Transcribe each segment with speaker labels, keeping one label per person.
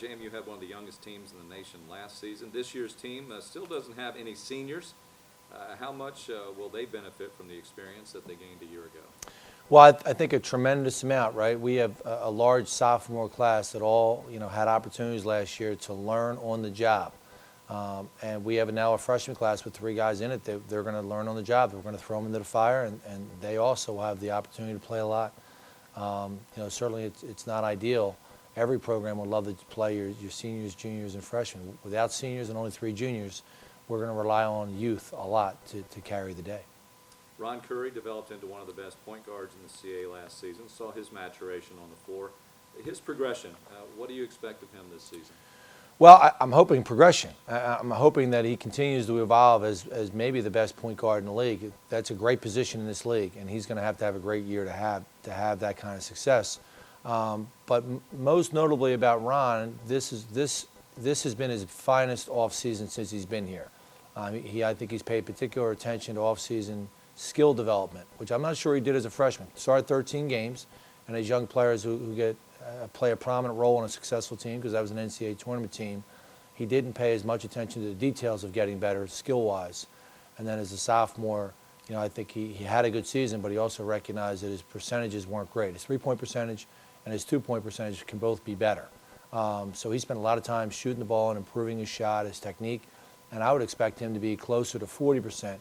Speaker 1: JMU had one of the youngest teams in the nation last season. This year's team still doesn't have any seniors. How much will they benefit from the experience that they gained a year ago?
Speaker 2: Well, I think a tremendous amount, right? We have a large sophomore class that all, had opportunities last year to learn on the job. And we have now a freshman class with 3 guys in it. They're going to learn on the job. We're going to throw them into the fire, and they also will have the opportunity to play a lot. Certainly it's not ideal. Every program would love to play your seniors, juniors, and freshmen. Without seniors and only 3 juniors, we're going to rely on youth a lot to carry the day.
Speaker 1: Ron Curry developed into one of the best point guards in the CA last season, saw his maturation on the floor. His progression, what do you expect of him this season?
Speaker 2: Well, I'm hoping progression. I'm hoping that he continues to evolve as maybe the best point guard in the league. That's a great position in this league, and he's going to have a great year to have that kind of success. But most notably about Ron, this has been his finest offseason since he's been here. I think he's paid particular attention to offseason skill development, which I'm not sure he did as a freshman. Started 13 games, and as young players who play a prominent role in a successful team, because that was an NCAA tournament team, he didn't pay as much attention to the details of getting better skill-wise. And then as a sophomore, I think he had a good season, but he also recognized that his percentages weren't great. His three-point percentage and his two-point percentage can both be better. So he spent a lot of time shooting the ball and improving his shot, his technique, and I would expect him to be closer to 40%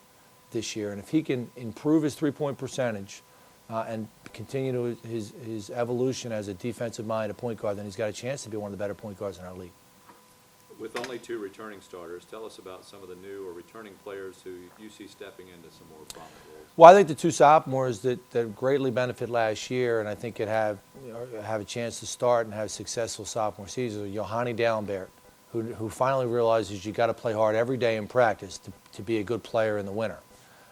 Speaker 2: this year. And if he can improve his three-point percentage and continue his evolution as a defensive-minded point guard, then he's got a chance to be one of the better point guards in our league.
Speaker 1: With only 2 returning starters, tell us about some of the new or returning players who you see stepping into some more prominent roles.
Speaker 2: Well, I think the 2 sophomores that greatly benefited last year, and I think could have a chance to start and have a successful sophomore season, are Johanny Dallenbert, who finally realizes you got to play hard every day in practice to be a good player in the winter.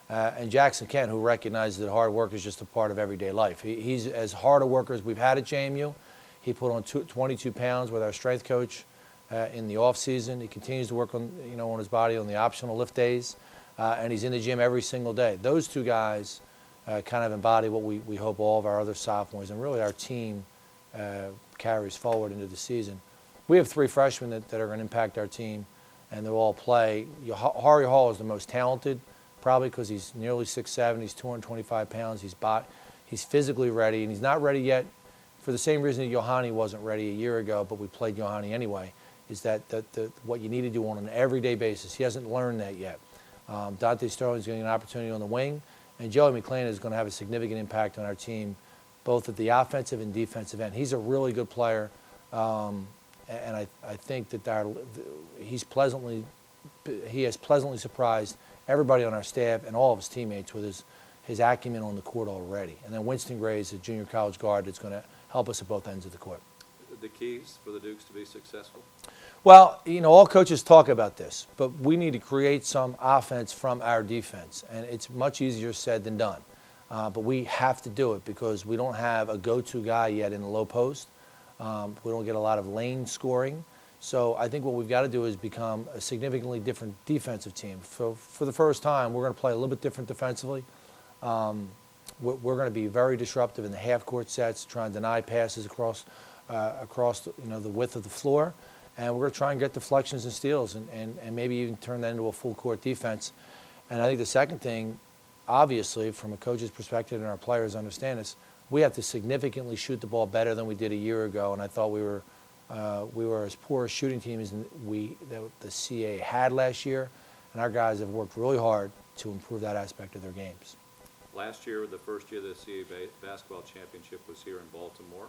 Speaker 2: And Jackson Kent, who recognizes that hard work is just a part of everyday life. He's as hard a worker as we've had at JMU. He put on 22 pounds with our strength coach in the off season. He continues to work on on his body on the optional lift days, and he's in the gym every single day. Those 2 guys kind of embody what we hope all of our other sophomores and really our team carries forward into the season. We have 3 freshmen that are going to impact our team, and they'll all play. Hari Hall is the most talented, probably because he's nearly 6'7", he's 225 pounds, he's physically ready, and he's not ready yet for the same reason that Johanny wasn't ready a year ago, but we played Johanny anyway, is that what you need to do on an everyday basis. He hasn't learned that yet. Dante Sterling's getting an opportunity on the wing, and Joey McClain is going to have a significant impact on our team, both at the offensive and defensive end. He's a really good player, and I think that he has pleasantly surprised everybody on our staff and all of his teammates with his acumen on the court already. And then Winston Gray is a junior college guard that's going to help us at both ends of the court.
Speaker 1: The keys for the Dukes to be successful?
Speaker 2: Well, all coaches talk about this, but we need to create some offense from our defense, and it's much easier said than done. But we have to do it because we don't have a go-to guy yet in the low post. We don't get a lot of lane scoring. So I think what we've got to do is become a significantly different defensive team. For the first time, we're going to play a little bit different defensively. We're going to be very disruptive in the half-court sets, trying to deny passes across the width of the floor. And we're going to try and get deflections and steals and maybe even turn that into a full-court defense. And I think the second thing, obviously, from a coach's perspective and our players understand this, we have to significantly shoot the ball better than we did a year ago. And I thought we were as poor a shooting team as the CA had last year, and our guys have worked really hard to improve that aspect of their games.
Speaker 1: Last year, the first year the CA basketball championship was here in Baltimore.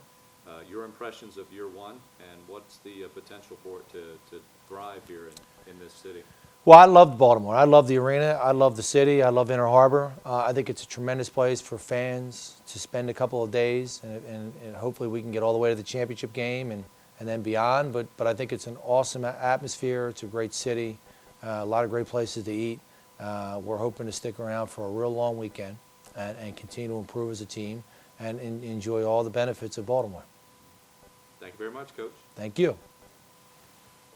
Speaker 1: Your impressions of year 1, and what's the potential for it to thrive here in this city?
Speaker 2: Well, I loved Baltimore. I love the arena. I love the city. I love Inner Harbor. I think it's a tremendous place for fans to spend a couple of days, and hopefully we can get all the way to the championship game and then beyond. But I think it's an awesome atmosphere. It's a great city, a lot of great places to eat. We're hoping to stick around for a real long weekend and continue to improve as a team and enjoy all the benefits of Baltimore.
Speaker 1: Thank you very much, Coach.
Speaker 2: Thank you.